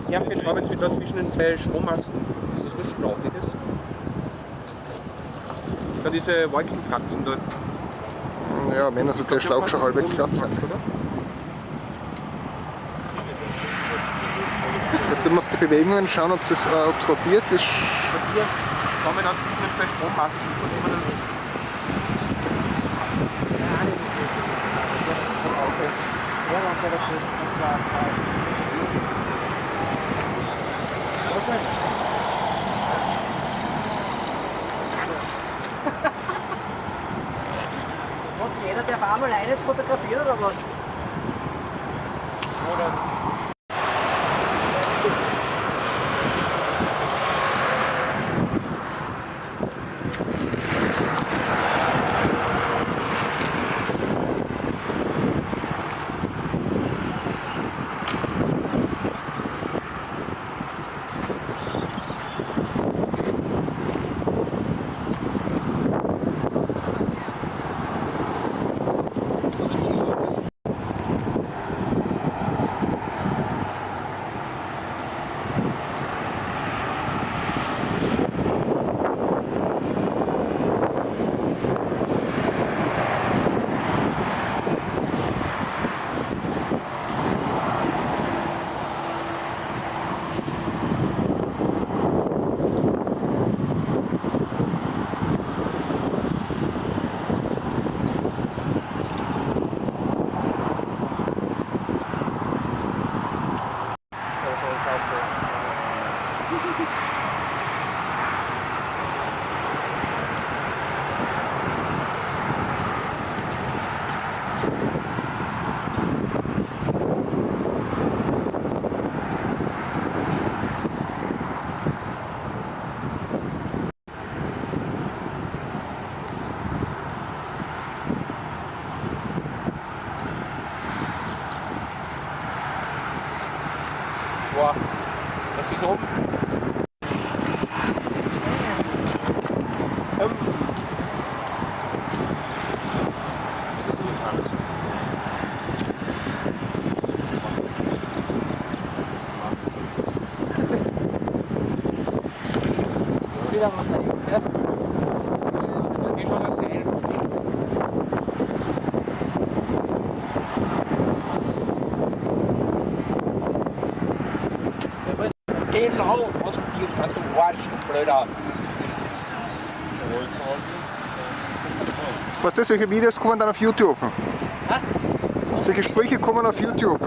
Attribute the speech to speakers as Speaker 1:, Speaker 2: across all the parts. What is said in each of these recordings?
Speaker 1: Ja, ich schaue jetzt wieder zwischen den zwei Strommasten. Ist das was Schlauchiges? Da diese Wolkenfratzen dort.
Speaker 2: Ja, wenn also der Schlauch schon halbwegs glatt sind. Lass mal auf die Bewegungen schauen, ob es rotiert ist.
Speaker 1: Hier schauen wir dann zwischen den zwei Strommasten.
Speaker 3: Was, jeder darf einmal eine fotografieren oder was?
Speaker 1: Boah, das ist oben.
Speaker 3: Das ist wieder was Neues, gell?
Speaker 1: Die schon erzählen. Genau, was passiert hat, du Arsch, du Blöder.
Speaker 2: Was ist, solche Videos kommen dann auf YouTube? Solche Sprüche kommen auf YouTube.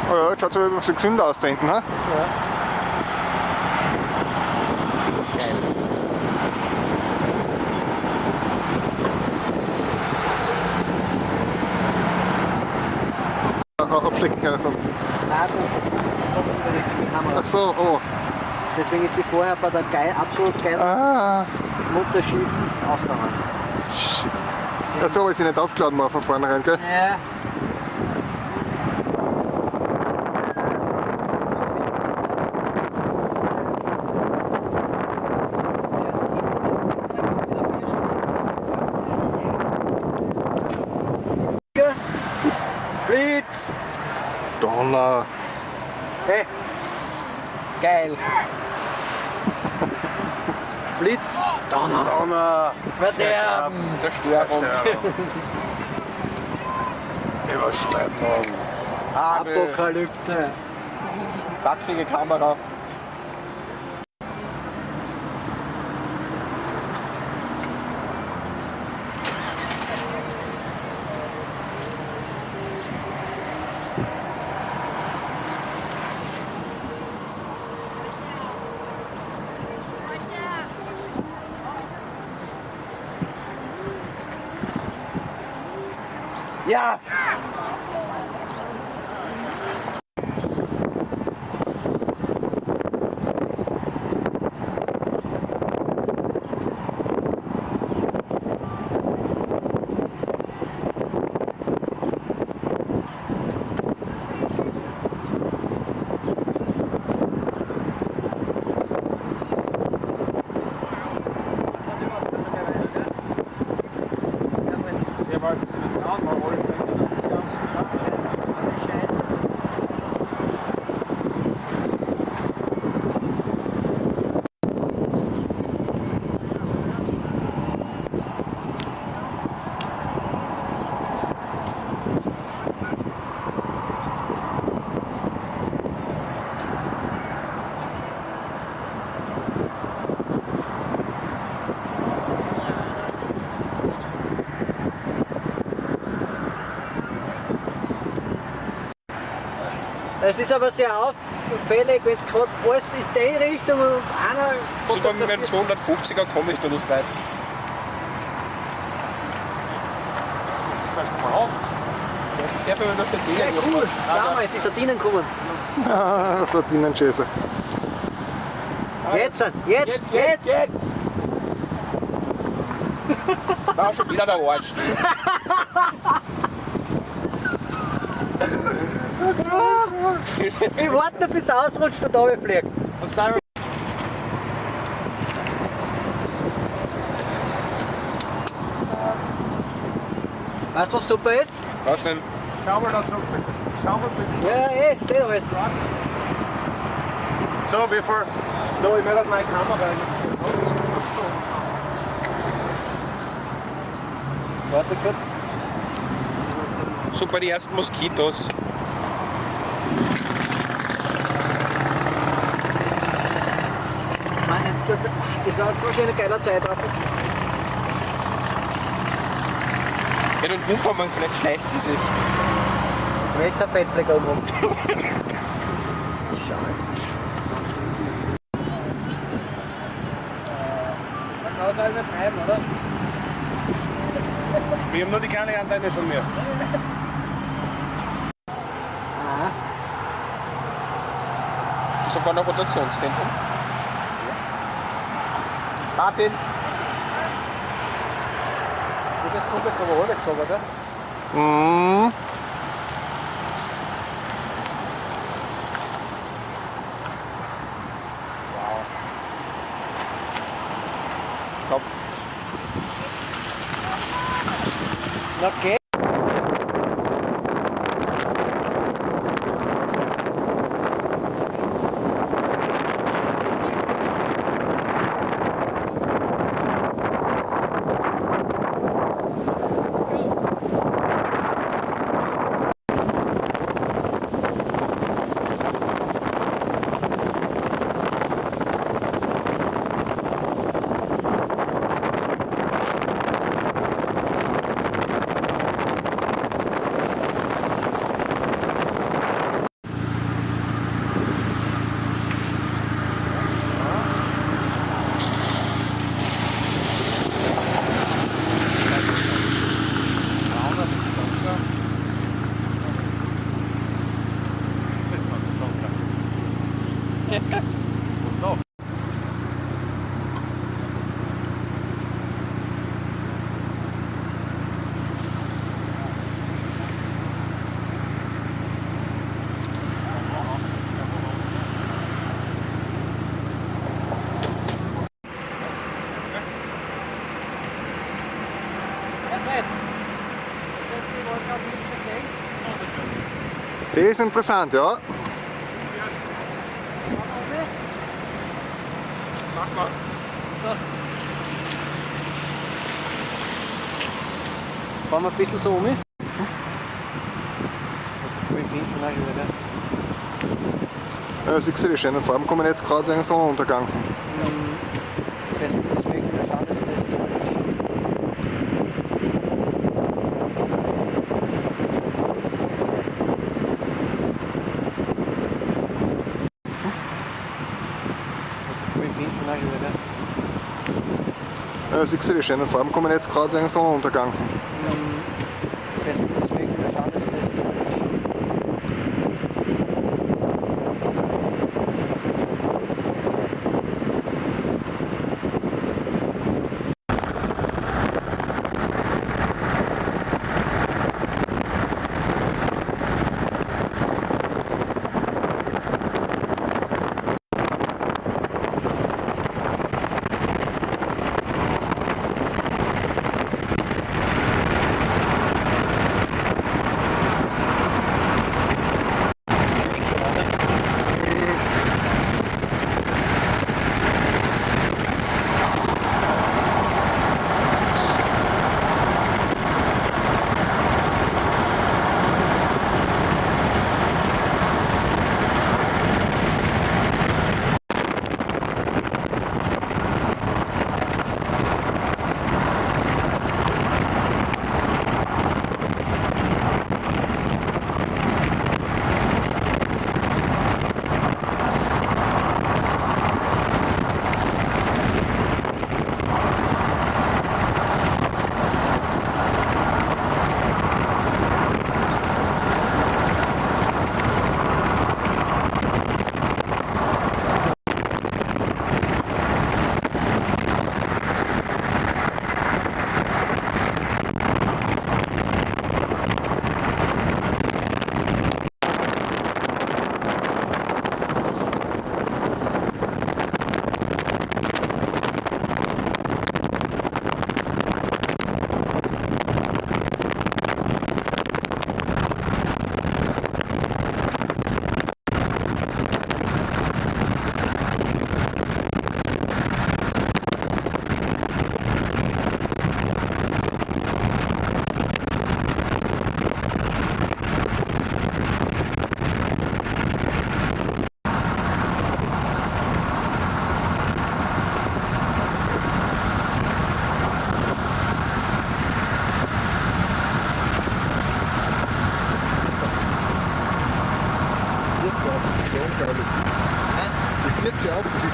Speaker 2: Oh ja, jetzt schaut es aber ein bisschen gesünder aus da hinten, ha? Auch abschlecken kann er sonst.
Speaker 3: Nein, das ist über die Kamera.
Speaker 2: Ach so, oh.
Speaker 3: Deswegen ist sie vorher bei der absolut geilen Mutterschiff ausgegangen.
Speaker 2: Shit. Ach so, weil sie nicht aufgeladen war von vornherein, gell?
Speaker 3: Ja.
Speaker 1: Blitz!
Speaker 2: Donner.
Speaker 1: Hey! Geil! Blitz!
Speaker 3: Donner!
Speaker 1: Donner!
Speaker 3: Verderben!
Speaker 1: Zerstörung! Überschwemmung! Hagel!
Speaker 3: Apokalypse!
Speaker 1: Wacklige Kamera!
Speaker 3: Ja! Es ist aber sehr auffällig, wenn es gerade alles ist die Richtung und einer...
Speaker 1: Sogar mit meinem 250er komme ich da nicht weit. Was ist das mal? Der will noch den
Speaker 3: Ja, cool. Schau mal, die Sardinen kommen.
Speaker 2: Ah, Sardinenschäse.
Speaker 3: Jetzt!
Speaker 1: Da schon wieder der Arsch.
Speaker 3: Ich warte, bis er ausrutscht und runterfliegt. Weißt du, was super ist?
Speaker 1: Was denn?
Speaker 2: Schau mal da zurück bitte. Schau mal bitte.
Speaker 3: Ja, steht alles.
Speaker 2: Da, wie viel? Da, ich will meine Kamera.
Speaker 3: Warte kurz.
Speaker 1: Super, die ersten Moskitos.
Speaker 3: Mann, das war so schön ein geiler Zeitraum.
Speaker 1: Ja, den Humpermann, vielleicht schleicht sie sich.
Speaker 3: Welcher Fettfleck oben rum? Man kann es halt nicht treiben, oder?
Speaker 2: Wir haben nur die kleine Antenne von mir.
Speaker 3: Aha.
Speaker 1: Ist doch vorne ein Rotationszentrum. Martin!
Speaker 3: Und das kommt jetzt aber alle gesagt, oder?
Speaker 2: Mhm.
Speaker 1: Top.
Speaker 3: Okay.
Speaker 2: Das ist interessant, ja.
Speaker 1: Mach mal.
Speaker 3: Fahren wir ein bisschen so um. Also voll viel schon auch wieder.
Speaker 2: Ja, siehst du die schönen Farben kommen jetzt gerade wegen Sonnenuntergang.
Speaker 3: Deswegen der Schade ist schon auch wieder.
Speaker 2: Ja, siehst du die schönen Farben kommen jetzt gerade wegen Sonnenuntergang.
Speaker 3: Deswegen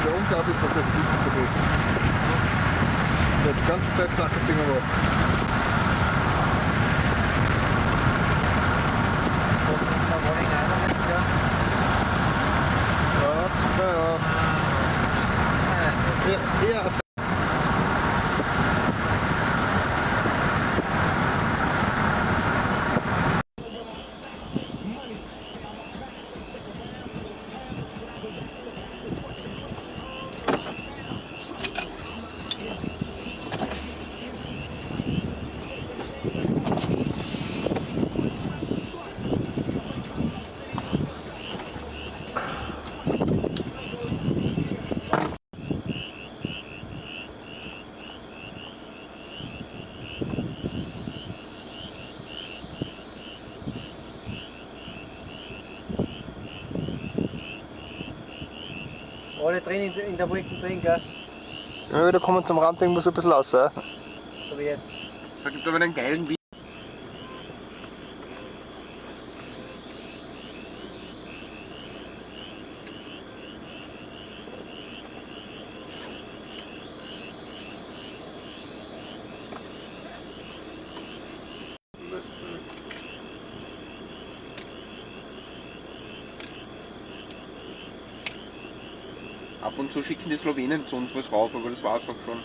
Speaker 2: ist ja unglaublich, was das Pizza betrifft. Ja, die ganze Zeit flackert es immer ab. Ja.
Speaker 3: Alle drin in der Wolken drin, gell?
Speaker 2: Ja, da kommen zum Rand irgendwo so ein bisschen raus.
Speaker 3: So wie jetzt.
Speaker 1: Da gibt aber einen geilen Wind. Ab und zu schicken die Slowenen zu uns was rauf, aber das war's auch schon.